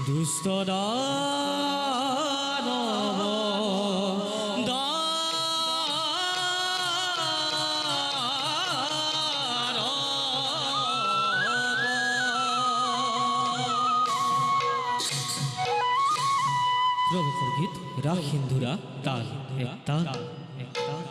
দুষ্ট দানৱ প্রবেশের গীত রাগ সিন্ধুরা তাল এক তাল এক তাল।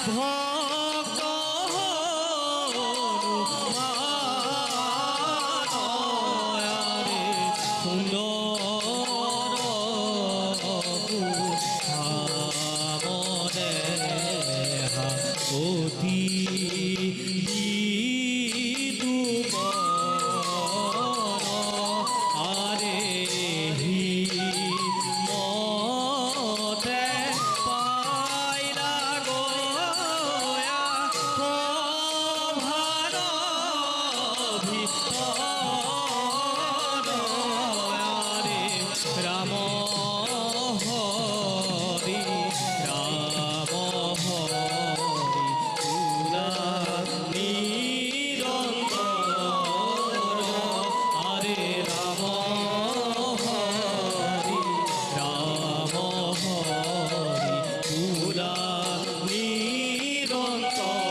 ভক্ত হনুমানয়ারে সুন্দর আমনে অতি আরে মতে পাইলা গোয়া ভার ভিতরে রাম হরি রাম হরি পুরা নিরন্তর আরে রাম হরি রাম হরি পুরা নিরন্তর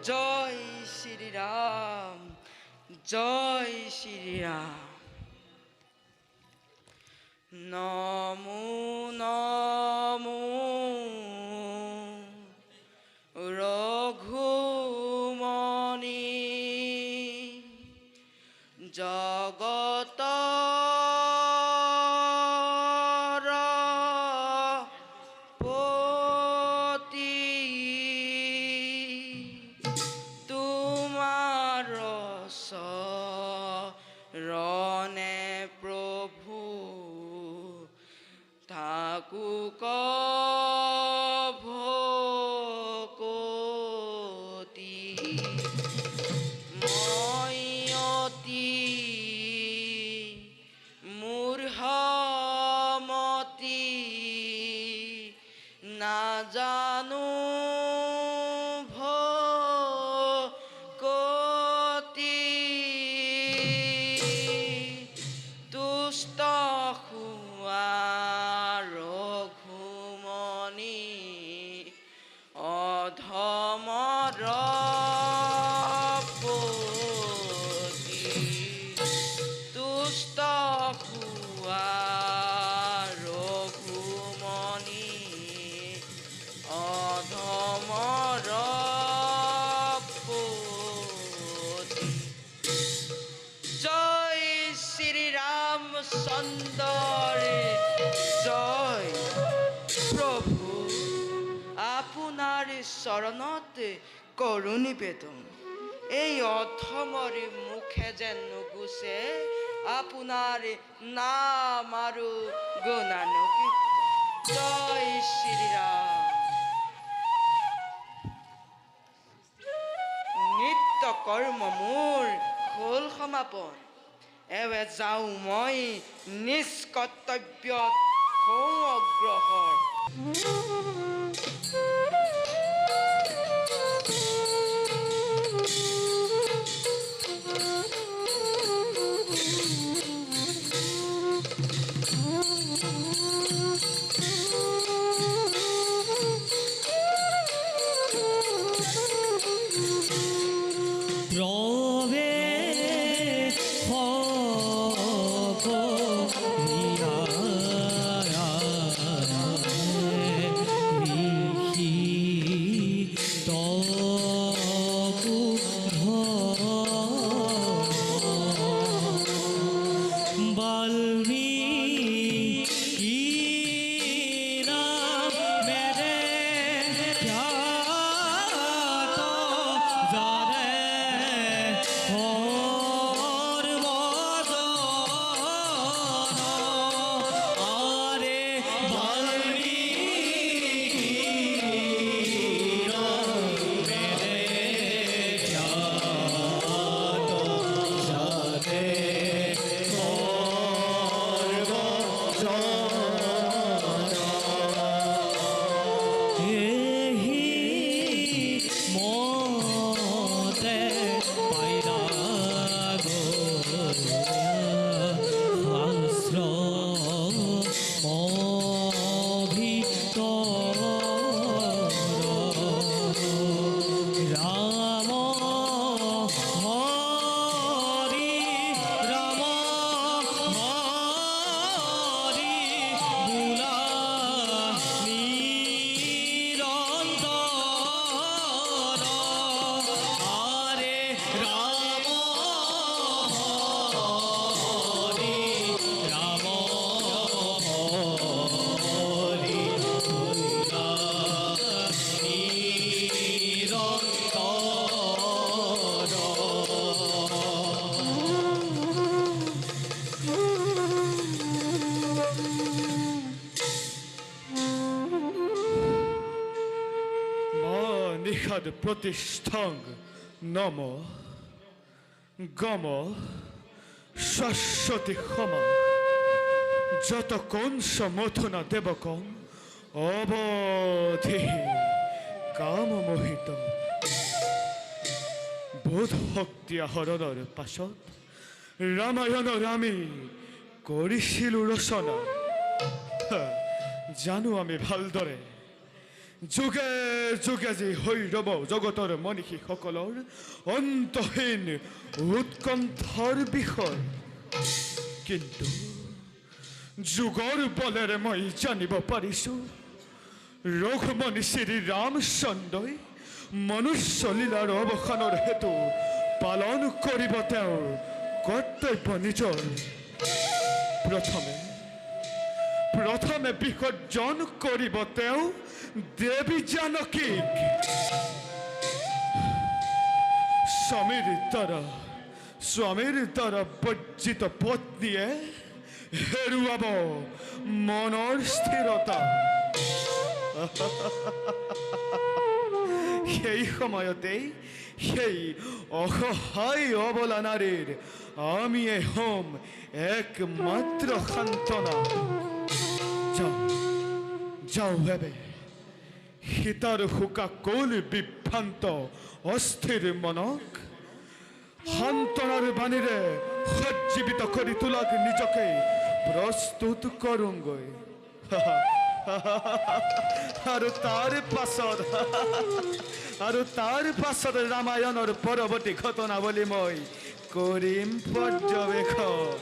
জয় শ্রীরাম জয় শ্রীরাম নমো নমো রঘুমণি জগত রণে প্রভু থাকুক ভকতি ময়তি মূঢ়মতি না জানো রঘুমণি অধমর পতি তুষ্ট খুয়া রঘুমণি অধমর পতি জয় শ্রীরামচন্দ্রে জয় প্রভু আপনার চরণতে করু নিবেদন এই অধমর মুখে যেন গুছে আপনার নাম আৰু গুণানুকীৰ্তন জয় শ্ৰীৰাম নিত্য কৰ্ম মোৰ হ'ল সমাপন এৱে যাওঁ মই নিজ কৰ্তব্যত হওঁ অগ্ৰসৰ বাল্মীকি ইহাদ প্রতিষ্ঠাং নম গম শাশ্বতী ক্ষমা যত কংস মথুনা দেবকং অবধি কামমোহিত বোধ শক্তি আহৰণৰ পাছত ৰামায়ণৰ আমি কৰিছিলোঁ ৰচনা জানো আমি ভালদৰে যুগে যুগে যি হৈ ৰব জগতৰ মনীষীসকলৰ অন্তহীন উৎকণ্ঠাৰ বিষয় কিন্তু যুগৰ বলেৰে মই জানিব পাৰিছোঁ ৰঘুমনি শ্ৰী ৰামচন্দ্ৰই মনুষ্য লীলাৰ অৱসানৰ হেতু পালন কৰিব তেওঁৰ কৰ্তব্য নিজৰ প্ৰথমে বিসৰ্জন কৰিব তেওঁ দেৱী জানকীক স্বামীৰ দ্বাৰা বৰ্জিত পত্নীয়ে হেৰুৱাব মনৰ স্থিৰতা সেই সময়তেই সেই অসহায় অবলা নারীর আমি হম একমাত্র সান্ত্বনা যাও হেবে সীতার হুকা কোল বিভ্রান্ত অস্থির মনক সান্ত্বনার বাণীরে সজ্জীবিত করে তোলাক নিজকে প্রস্তুত করুঙ্গই আৰু তাৰ পাছত ৰামায়ণৰ পৰৱৰ্তী ঘটনাৱলী মই কৰিম পৰ্যবেক্ষণ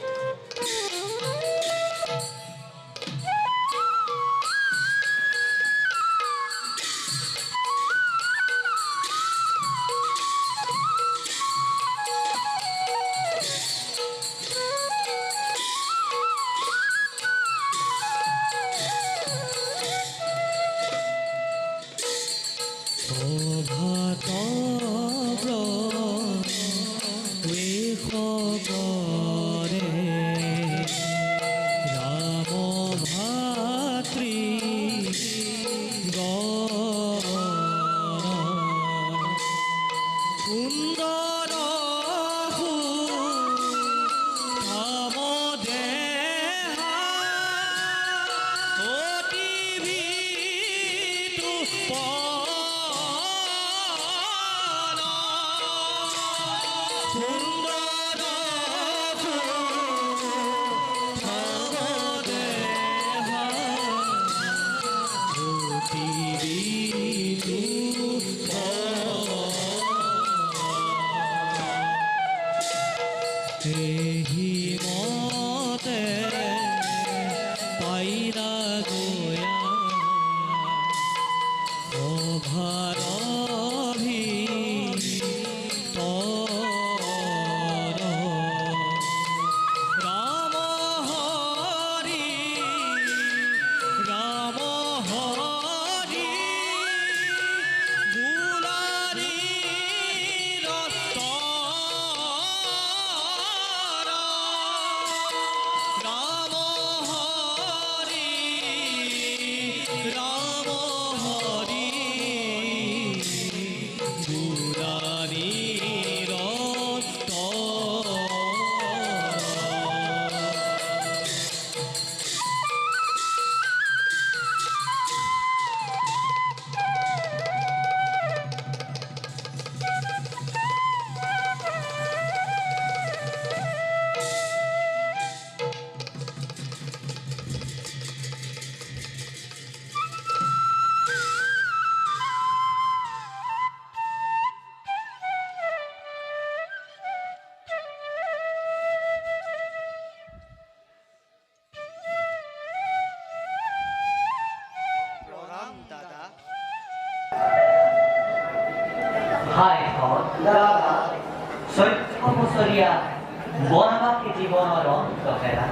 বনবাসী জীৱনৰ অন্ত হেৰা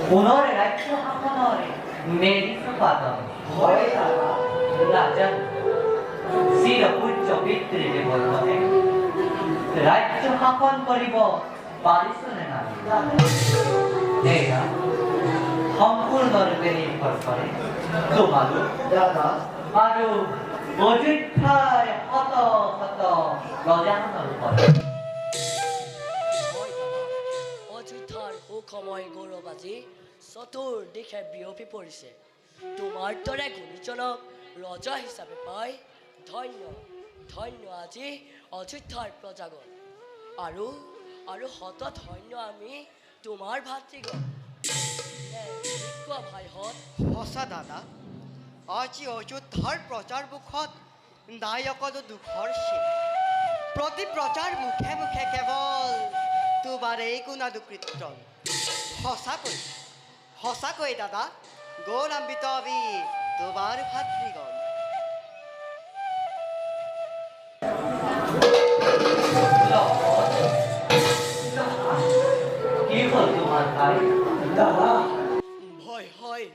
পুনৰ ৰাজ্য শাসনৰে মেলিছ পাতন ৰাজন চিৰ পূজ্য পিতৃদেৱৰ ৰাজ্য শাসন কৰিব পাৰিছনে নাই এয়া সম্পূৰ্ণৰূপে নিৰ্ভৰ কৰে তোমালোক আৰু অযোধ্যাৰ শত শত ৰজাসকলৰ ওপৰত অযোধ্যাৰ সুখময় গৌৰৱ আজি চতুৰ্দিশে বিয়পি পৰিছে। তোমাৰ দৰে গুণীজনক ৰজা হিচাপে পাই ধন্য ধন্য আজি অযোধ্যাৰ প্ৰজাগণ আৰু আৰু শত ধন্য আমি তোমাৰ ভাতৃগণ। ভাইহঁত সঁচা দাদা, আজি অযোধ্যাৰ প্ৰজাৰ মুখত নাই অকলো দুখৰ চিন। প্ৰতি প্ৰজাৰ মুখে মুখে কেৱল তোমাৰেই গুণানুকীৰ্তন। সঁচাকৈ দাদা, গৌৰৱান্বিত আমি তোমাৰ ভাতৃগণ। কি হ'ল তোমাৰ ভাই? ভয় হয়,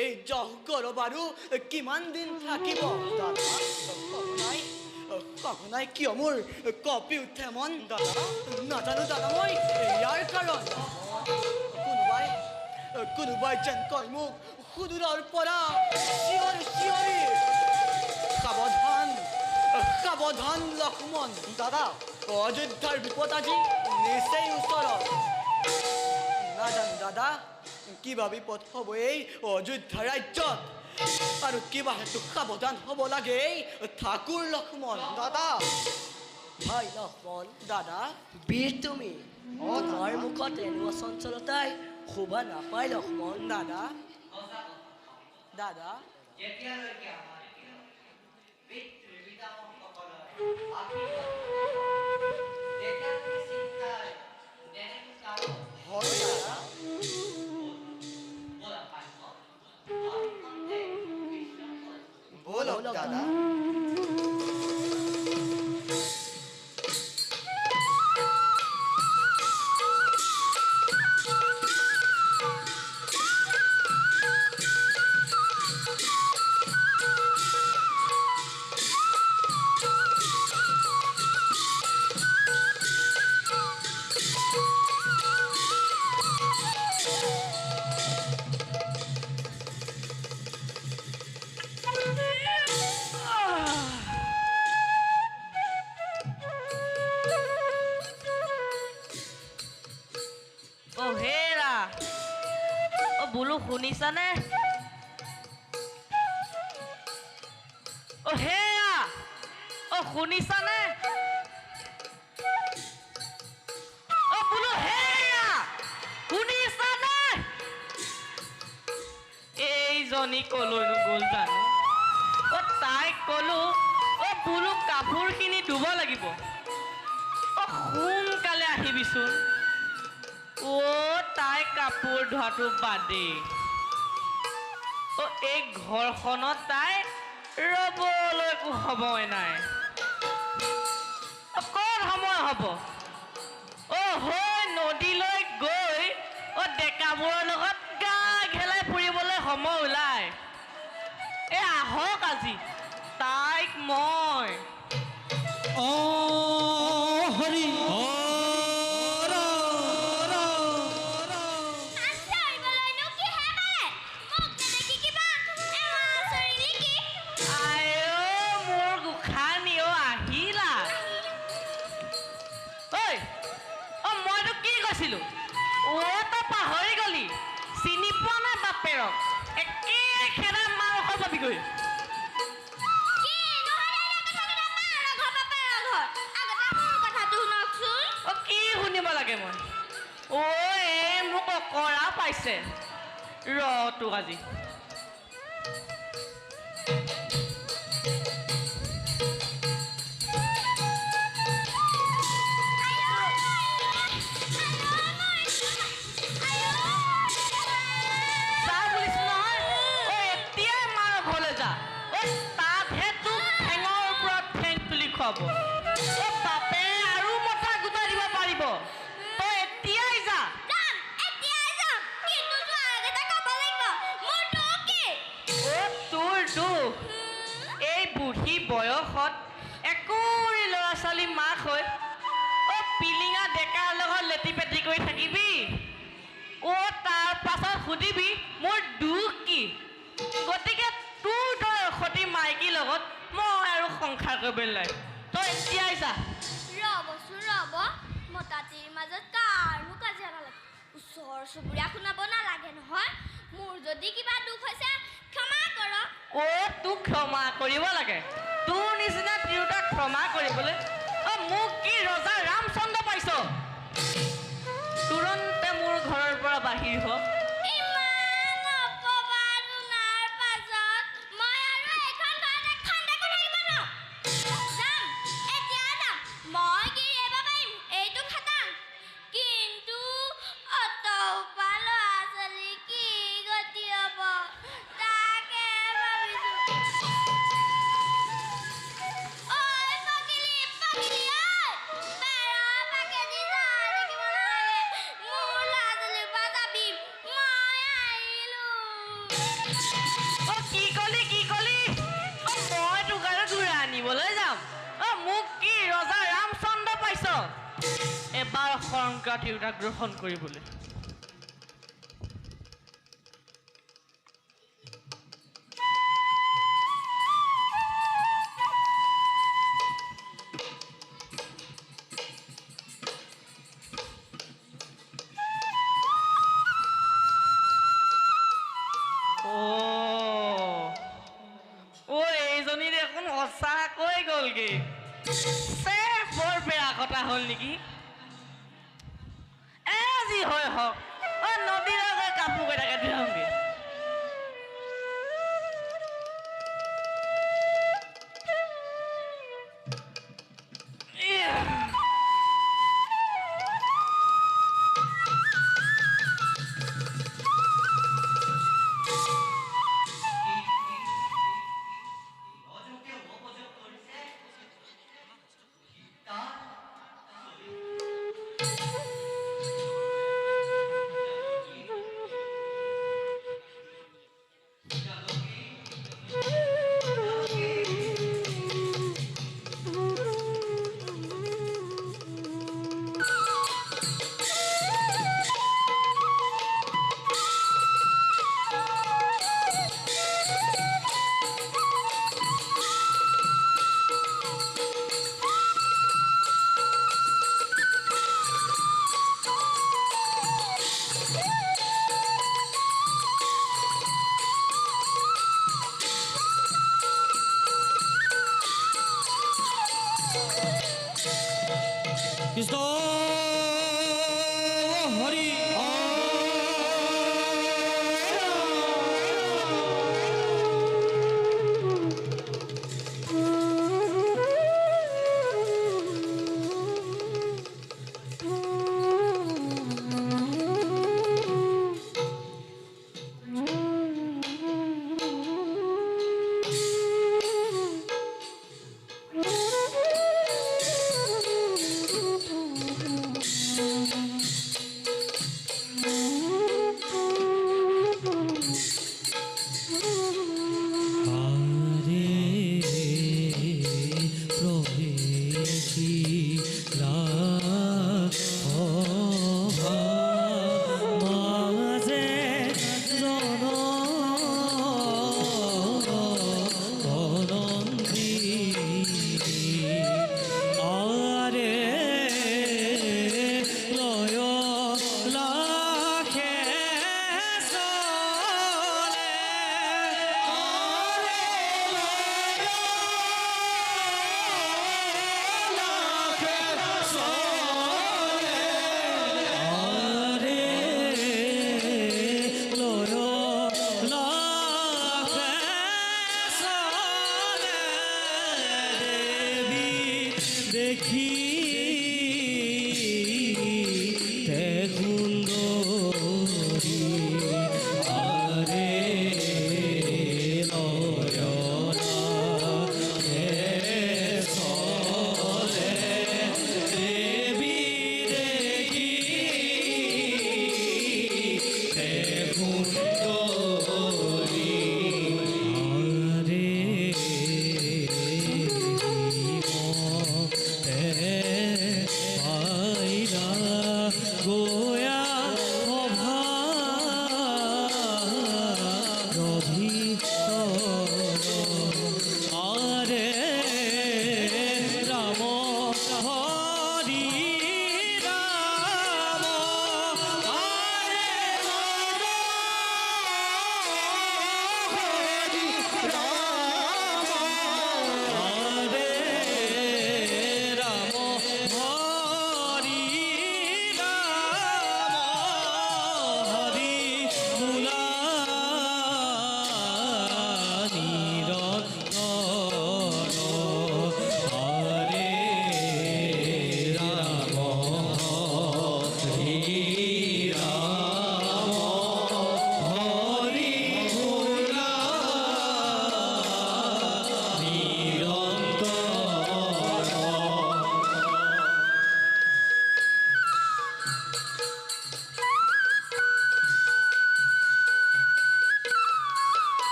এই যশ গৌৰৱ আৰু কিমান দিন থাকিব দাদা? সঘনাই কিয় মোৰ কঁপি উঠে মন দাদা? নাজানো দাদা মই ইয়াৰ কাৰণ। কোনোবাই যেন কয় মোক সুদূৰৰ পৰা চিঞৰি চিঞৰি, সাৱধান সাৱধান লক্ষ্মণ। দাদা, অযোধ্যাৰ বিপদ আজি নিচেই ওচৰত। নাজানো দাদা, কিবা বিপদ হ'ব এই অযোধ্যা ৰাজ্যত, আৰু কিবা হেতু সাৱধান হ'ব লাগে এই ঠাকুৰ লক্ষ্মণ। দাদা, ভাই লক্ষ্মণ, দাদা, বীৰ তুমি। তোমাৰ মুখত এনেকুৱা চঞ্চলতাই শোভা নাপায় লক্ষ্মণ। দাদা, দাদা, যেতিয়ালৈকে আমাৰ পিতৃ-পিতামহসকলৰ তেতিয়ালৈকে চিন্তাৰ নেনেকো কাৰণ। হয় দাদা। বলক দাদা। হেৰা বোলো শুনিছানে? হেৰা শুনিছানে? বোলো হেৰা শুনিছানে? এইজনী কলৈনো গ'ল জানো? তাইক কলো বোলো কাপোৰখিনি ধুব লাগিব, সোনকালে আহিবিচোন। তাই কাপোৰ ধোৱাটো বাদেই এই ঘৰখনত তাই ৰবলৈ একো সময় নাই। ক'ত সময় হ'ব? হৈ নদীলৈ গৈ ডেকাবোৰৰ লগত গা ঘেলাই ফুৰিবলৈ সময় ওলাই। আহক আজি তাইক মই হৰি পাহৰি গলি? চিনি পোৱা নাই বাপেৰক? একে খেদা মাৰ খাবি গৈ। কি শুনিব লাগে মই? মোক অকৰা পাইছে। ৰ তোক আজি বাপে আৰু মতা গোটাই দিব পাৰিব। তই এতিয়াই যা। তোৰ দুখ? এই বুঢ়ী বয়সত একোৰি ল'ৰা ছোৱালী মাক হৈ পিলিঙা ডেকাৰ লগত লেটি পেটি কৰি থাকিবি? তাৰ পাছত সুধিবি মোৰ দুখ কি? গতিকে তোৰ দৰে সতী মাইকীৰ লগত মই সংসাৰ কৰিবলৈ তই এতিয়া আহিছা ৰ'বচোন ৰ'ব মতাটিৰ মাজত কাৰো কাজিয়া নালাগে ওচৰ চুবুৰীয়া শুনাব নালাগে নহয় মোৰ যদি কিবা দুখ হৈছে ক্ষমা কৰক তোক ক্ষমা কৰিব লাগে তোৰ নিচিনা তিৰোতাক ক্ষমা কৰিবলৈ মোক কি ৰজা ৰামচন্দ্ৰ পাইছ তুৰন্তে মোৰ ঘৰৰ পৰা বাহিৰ হ ইমান অপবাদ শুনাৰ পাছত মই আৰু এইখন ঘৰতে খন্তেকো থাকিব নোৱাৰো যাম এতিয়া যাম মই গিৰিয়েব পাৰিম এইটো খাটাং কিন্তু অতপা ল'ৰা ছোৱালী কি গতি হ'ব তাকে ভাবিছো ঐ পকিলি পকিলি ঐ বেৰৰ পাকেদি চাই থাকিব নালাগে মোৰ ল'ৰা ছোৱালীৰ পৰা যাবি মই আহিলোঁ কি কলি মই তোক আৰু ঘূৰাই আনিবলৈ যাম মোক কি ৰজা ৰামচন্দ্ৰ পাইছ এবাৰ শংকা তিৰোতাক গ্ৰহণ কৰিবলৈ এইজনী দেখোন সঁচাকৈ গ'লগৈ বৰ বেয়া কথা হ'ল নেকি যি হয় হওক নদীৰ আগত কাপোৰ কেইটাকে ধুৱাওঁগৈ কৃষ্ণ হৰি দেখি সুন্দৰী আৰে দেবী দেখি সুন্দৰী আৰে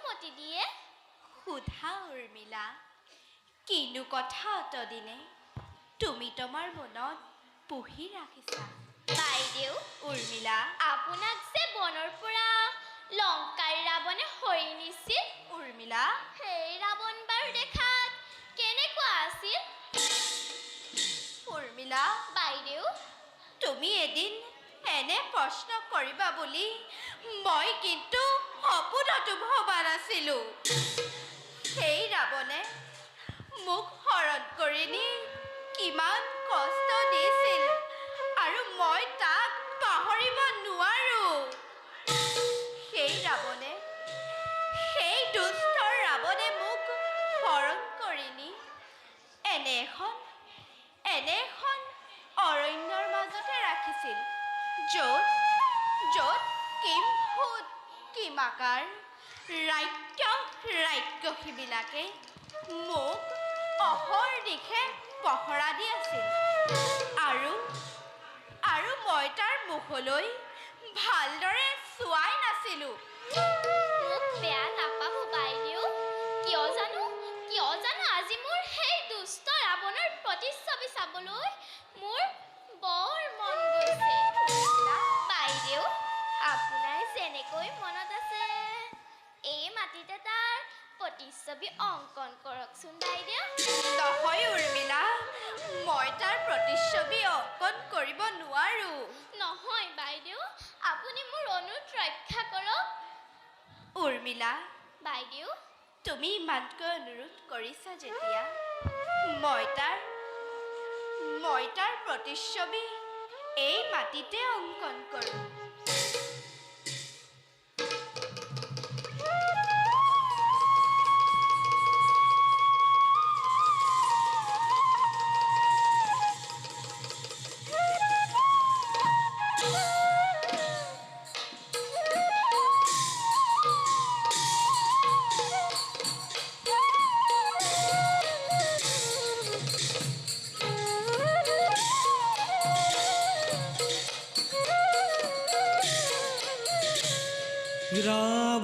মতি দিয়ে সোধা উৰ্মিলা কিনো কথা অতদিনে তুমি তোমাৰ মনত পুহি ৰাখিছা বাইদেউ উৰ্মিলা আপোনাক যে বনৰ পৰা লংকাৰ ৰাৱণে হৰি নিছিল উৰ্মিলা সেই ৰাৱণ বাৰু দেখাত কেনেকুৱা আছিল উৰ্মিলা বাইদেউ তুমি এদিন এনে প্ৰশ্ন কৰিবা বুলি মই কিন্তু সপোনতো ভবা নাছিলোঁ সেই ৰাৱণে মোক হৰণ কৰি নি কিমান কষ্ট দিছিল আৰু মই তাক পাহৰিব নোৱাৰোঁ সেই ৰাৱণে সেই দুষ্ট ৰাৱণে মোক হৰণ কৰি নি এনে এখন অৰণ্যৰ মাজতে ৰাখিছিল য'ত কিম্ভূত কিমাকাৰ ৰাক্ষসীবিলাকে মোক অহৰ্নিশে পহৰা দি আছিল আৰু মই তাৰ মুখলৈ ভালদৰে চোৱাই নাছিলোঁ মোক বেয়া নাপাব বাইদেউ কিয় জানো আজি মোৰ সেই দুষ্ট ৰাৱণৰ প্ৰতিচ্ছবি চাবলৈ মোৰ বৰ মন গৈছে বাইদেউ আপোনাৰ যেনেকৈ মনত আছে এই মাটিতে তাৰ প্ৰতিচ্ছবি অংকন কৰকচোন বাইদেউ নহয় উৰ্মিলা মই তাৰ প্ৰতিচ্ছবি অংকন কৰিব নোৱাৰোঁ নহয় বাইদেউ আপুনি মোৰ অনুৰোধ ৰক্ষা কৰক উৰ্মিলা বাইদেউ তুমি ইমানকৈ অনুৰোধ কৰিছা যেতিয়া মই তাৰ প্ৰতিচ্ছবি এই মাটিতে অংকন কৰোঁ ৰাৱণৰ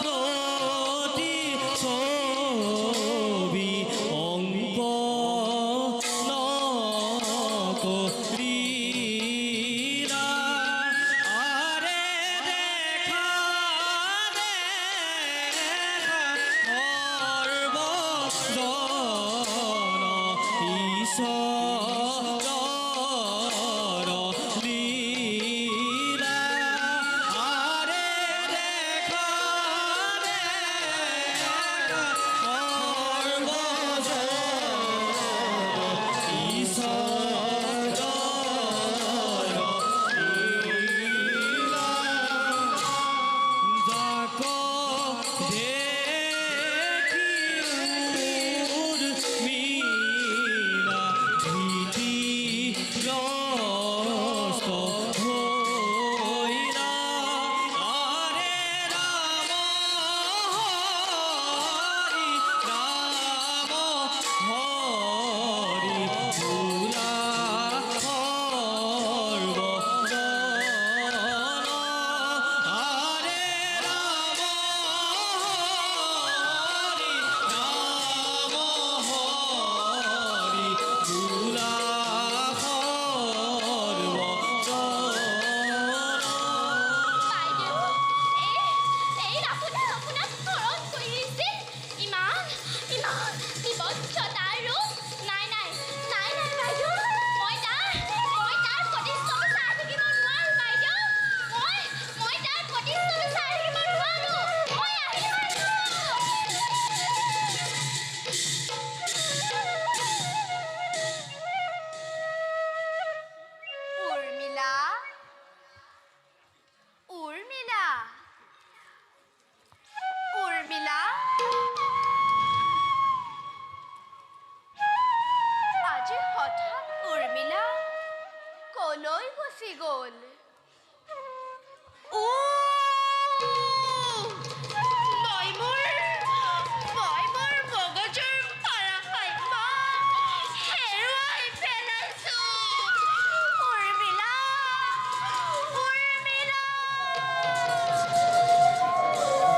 প্ৰতিচ্ছবি অংকন কৰিলা আৰে দেখা সৰ্বজন ঈশ্বৰ লীলা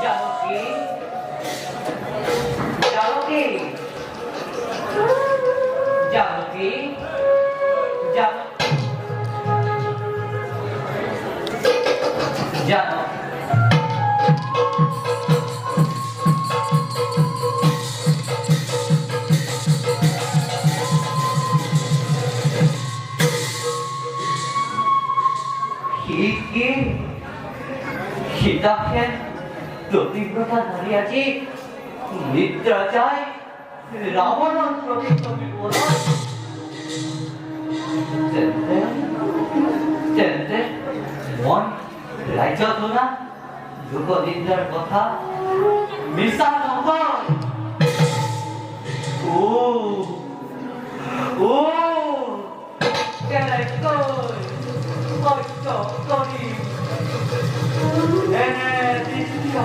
জানকী জানকী জানকী জানো কি সীতাক্ষের প্রতিব্রতা নারী আজি নিদ্রা যায় রাবণন প্রকৃত বিপদ মন রাইজত না লোকনিন্দার কথা মিশা নহয় ও কেনেকৈ সত্য কৰি এনে দৃশ্য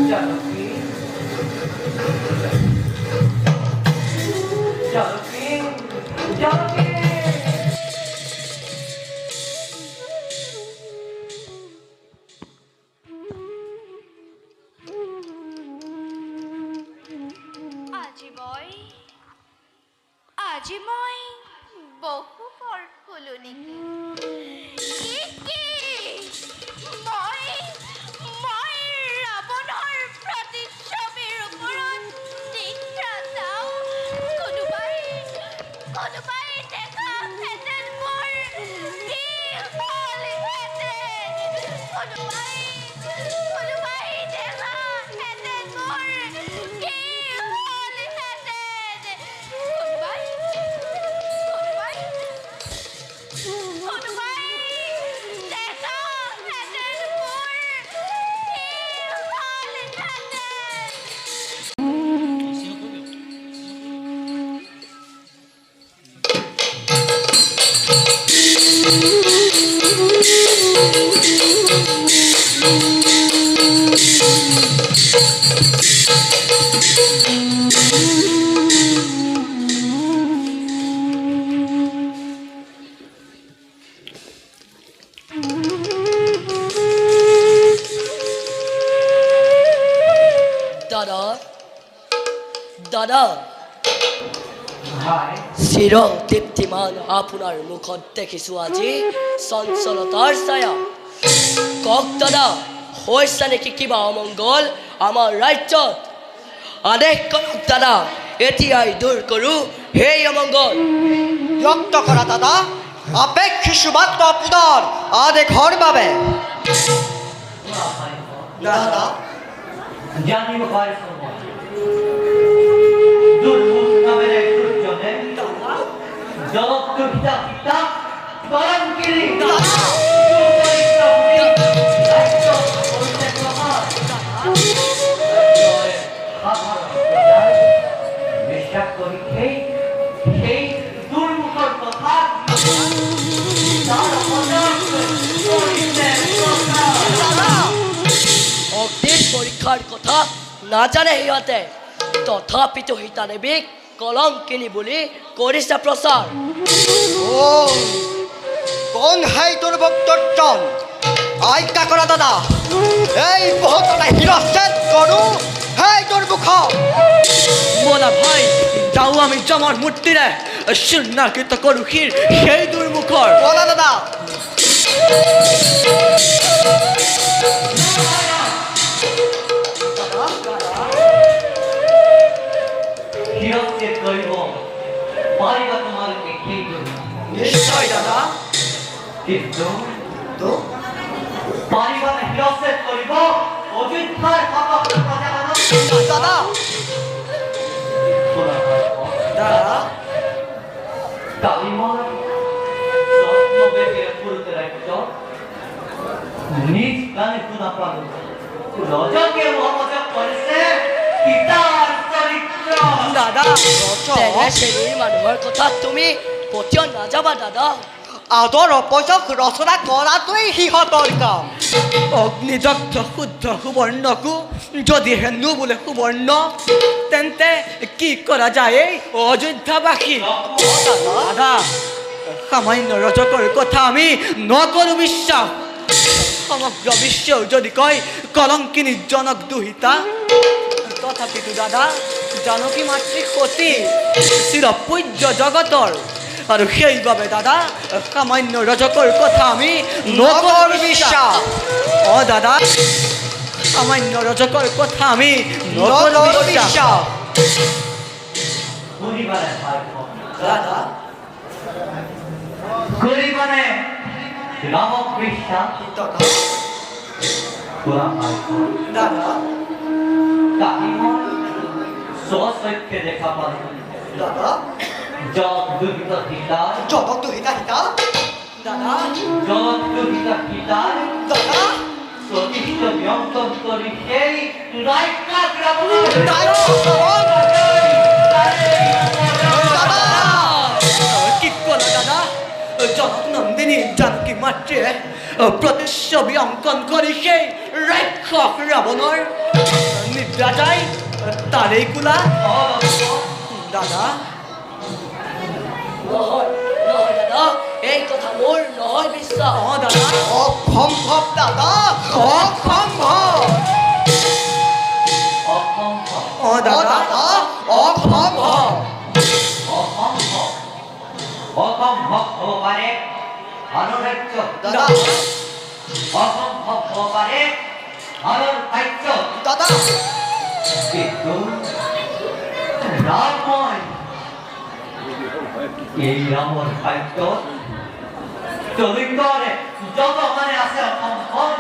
জানকী জানকী জানকী আজি মই বহু বৰ হলো নেকি মই ৰাৱণৰ প্ৰতিচ্ছবিৰ ওপৰত নিদ্ৰা যাওঁ কোনোবাই দেখাহেঁতেন মোৰ কি হ'লহেঁতেন কোনোবাই দেখাহেঁতেন মোৰ কি হ'লহেঁতেন কোনোবাই দেখাহেঁতেন মোৰ কি হ'লহেঁতেন দাদা ভাই চিৰ দীপ্তিমান আপোনাৰ মুখত দেখিছো আজি চঞ্চলতাৰ ছায়া কওক দাদা হৈছে নেকি কিবা অমংগল আমাৰ ৰাজ্যত আদেশ কৰক দাদা এতিয়াই দূৰ কৰোঁ সেই অমংগল ব্যক্ত কৰা দাদা আপেক্ষিছো মাত্ৰ আপোনাৰ আদেশৰ বাবে দাদা জানিব পাৰিছো দুৰ্মুখ নামেৰে এক দুৰ্জনে জগৎ পিতা কলংকিনী বিশ্বাস কৰি সেই দুৰ্মুখৰ কথা অগ্নিৰ পৰীক্ষাৰ কথা নাজানে সিহঁতে তথাপিতো সীতা দেৱীক কলংকিনী বুলি কৰিছে প্ৰচাৰ কোন সেই দুৰ্ভক্তজন আজ্ঞা কৰা দাদা এই বহুতটা শিৰচ্ছেদ কৰোঁ সেই দুৰ্মুখ বলা ভাই যাও আমি জমাৰ মূৰ্তিৰে চিহ্নিত কৰু সেই দুৰ্মুখৰ বলা দাদা শিৰচ্ছেদ কৰিব পাৰিবা তোমালোকে সেই নিশ্চয় দাদা কিন্তু পাৰিবা নে শিৰচ্ছেদ কৰিব অযোধ্যাৰ সকলো প্ৰজাজনক দাদা দাদা কালি মই যত্নবেগেৰে ফুলতে ৰাজ্য নিজ কাণে শুনা পালো ৰজকে অপযোগ কৰিছে সীতাৰ চৰিত্ৰ দাদা তেনে শ্ৰেণীৰ মানুহৰ কথা তুমি পতিয় নাযাবা দাদা আদৰ অপযোগ ৰচনা কৰাটোৱেই সিহঁতৰ কাম অগ্নিদগ্ধ শুদ্ধ সুবৰ্ণকো যদি হেনো বোলে সুবৰ্ণ তেন্তে কি কৰা যায় এই অযোধ্যাবাসী দাদা সামান্য ৰজকৰ কথা আমি নকৰো বিশ্বাস সমগ্র বিশ্বেও যদি কয় কলঙ্কিনী জনক দুহিতা, তথাপিতো দাদা জানকী মাতৃ সতী চিৰপূজ্য জগতৰ, আৰু সেইবাবে দাদা সামান্য ৰজকৰ কথা আমি নকৰ বিশ্বাস। অ দাদা, সামান্য ৰজকৰ কথা আমি নকৰ বিশ্বাস। পরিবারের ভাগ্য দাদা গরিবানে রামকৃষ্ণ তোরা ভাগ্য দাদা কাকিমন সচক্ষে দেখা পাবে দাদা জগ দুহিত হিতার জগত দুহিতা হিতা দাদা জগ দুহিত হিতার দাদা প্রতিষ্ঠ ব্যন্তরি সেই রাইকা গ্রামণের কি কলা দাদা, জনক নন্দিনী জানকী মাতৃয়ে প্ৰতিচ্ছবি অংকন কৰি সেই ৰাক্ষস ৰাৱণৰ নিদ্ৰা যায় তাৰেই কোলা দাদা। নহয় নহয় দাদা, এই কথা মোৰ নহয় বিশ্বাস। অ দাদা অসম্ভৱ দাদা, অসম্ভৱ। অসম্ভৱ অ দাদা অসম্ভৱ। অসম্ভৱ অসম্ভৱ হ'ব পাৰে আনৰ ৰাজ্য, দাদা অসম্ভৱ হ'ব পাৰে আনৰ কাৰ্য, দাদা কিন্তু ৰামই এই ৰামৰ কাৰ্য চলিতৰে যত মানে আছে অসম্ভৱ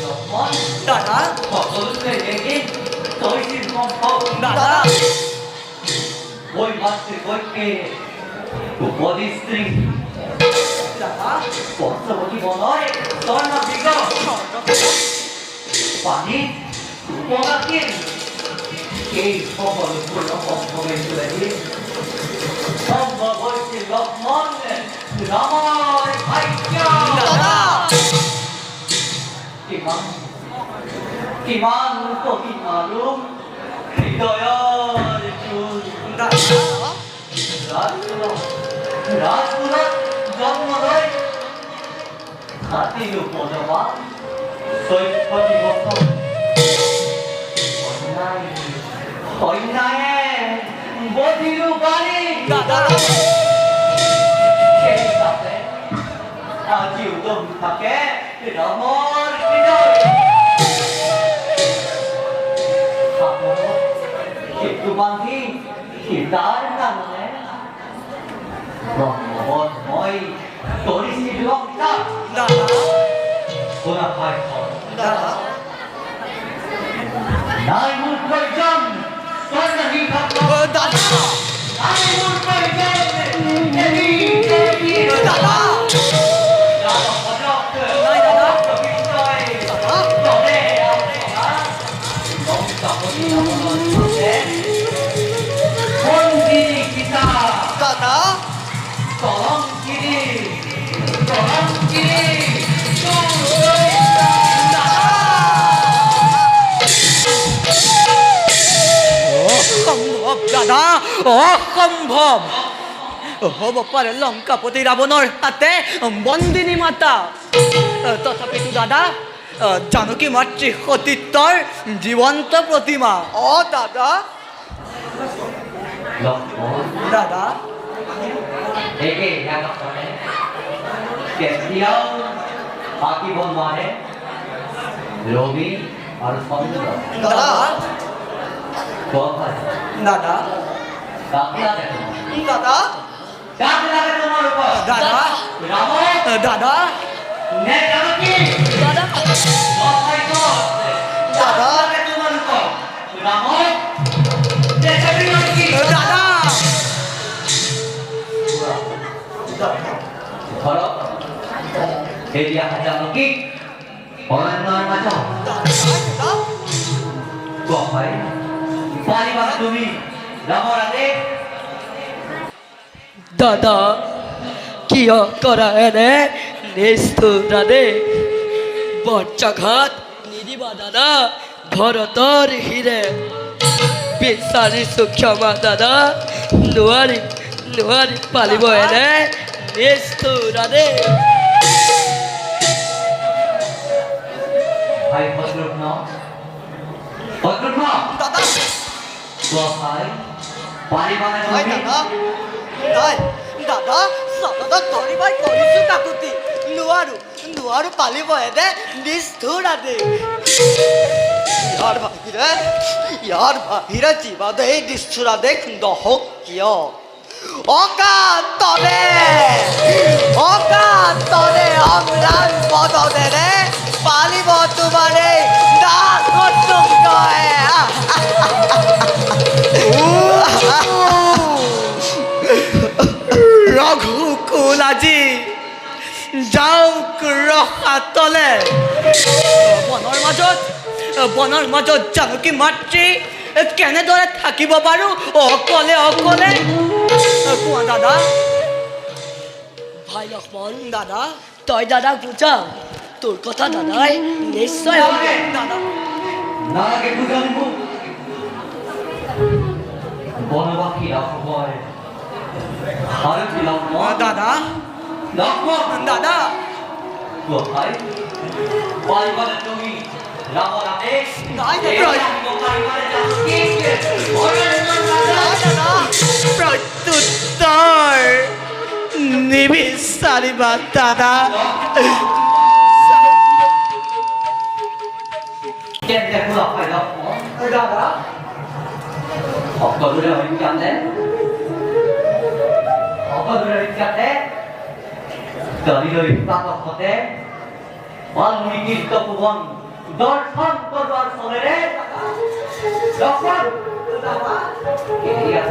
লক্ষ্মণ দাদা সকলোকে দেখি তৈছিল সম্ভৱ দাদা ওই মাতৃকৈকে উপদিস্ত্রী দাদা পঞ্চবতী বনয় স্বর্ণাধিক পানি উপনাথিন এই সকল সম্ভবে তুলে সম্ভব হয়েছে লক্ষ্মণ রামার ভাগ্য দাদা কিমান কিমান কবিতারু হৃদয়ৰ চুল দাদা ৰাজপুৰত জন্ম লয় হাতিৰ উপজবা চৈত্য বছৰ অন্যায়ে বধিৰ বাড়ি দাদা সেই তাতে আজি উদম থাকে ৰামৰ হৃদয় সেতু বান্ধি সীতাৰ নামে ব্রহ্মবধময় তরিষি লঙ্কা দাদা ওরা ভাই দাদা নাই মূল প্রয়োজন স্বর্ণহীন দাদা নাই মূল প্রয়োজন দেবী দেবী দাদা নাই দাদা দাদা অসম্ভৱ দাদা অসম্ভৱ হ'ব পাৰে লংকাপতি ৰাৱণৰ হাতে বন্দিনী মাতা, তথাপিতো দাদা জানকী মাতৃ সতীত্বৰ জীৱন্ত প্ৰতিমা। অ দাদা দাদা কেতিয়াও থাকিব নোৱাৰে ৰবি আৰু চন্দ্ৰ দাদা দাদা দাদা দাদা দাদা ঘৰত এতিয়া জানকী অৰণ্যৰ মাজত কোৱা হয় পাৰিবা তুমি ৰামৰ আদেশ দাদা কিয় কৰা এনে নিষ্ঠুৰাদে বজ্ৰাঘাত নিদিবা দাদা ভৰতৰ হিৰে বিচাৰিছো ক্ষমা দাদা নোৱাৰি নোৱাৰি পালিব এনে নিষ্ঠুৰাদে ভাই ভদ্ৰঘ্ন ভদ্ৰঘ্ন দাদা তো ভাই পাৰিবানে ভাই দাদা ভাই দাদা সদা ধৰিবাই কৰিছো কাকুতি নোৱাৰো পালিব এদে নিষ্ঠুৰ আদি ইয়াৰ বাহিৰে জীৱাদে এই নিষ্ঠুৰ আদেশ নহওক কিয় অকান্তৰে অম্লান পদৰে পালিব তোমাৰে দাস ৰঘুকুল আজি যাওক ৰসাতলে বনৰ মাজত জানকী মাতৃ কেনেদৰে থাকিব পাৰো অকলে কোৱা দাদা ভাই লক্ষ্মণ দাদা তই দাদাক বুজা তোৰ কথা দাদাই নিশ্চয় শুনে। দাদা নালাগে বুজালিব বনবাসীরা সবাই ভারতী লক্ষ্মণ দাদা লক্ষ্মণ দাদা তো ভাই পারিবারে তুমি রাবণ আদেশ নাই দাদা। পারিবারে প্ৰত্যুত্তৰ নিবিচাৰিবা দাদা কেনে খোলা পাই লক্ষ্মণ দাদা সকলোৰে অজ্ঞাতে দলিলৈ প্ৰাতঃতে বাল্মীকিৰ তপোবন দৰ্শন কৰোৱাৰ ফলেৰে লক্ষ্মণ কেতিয়া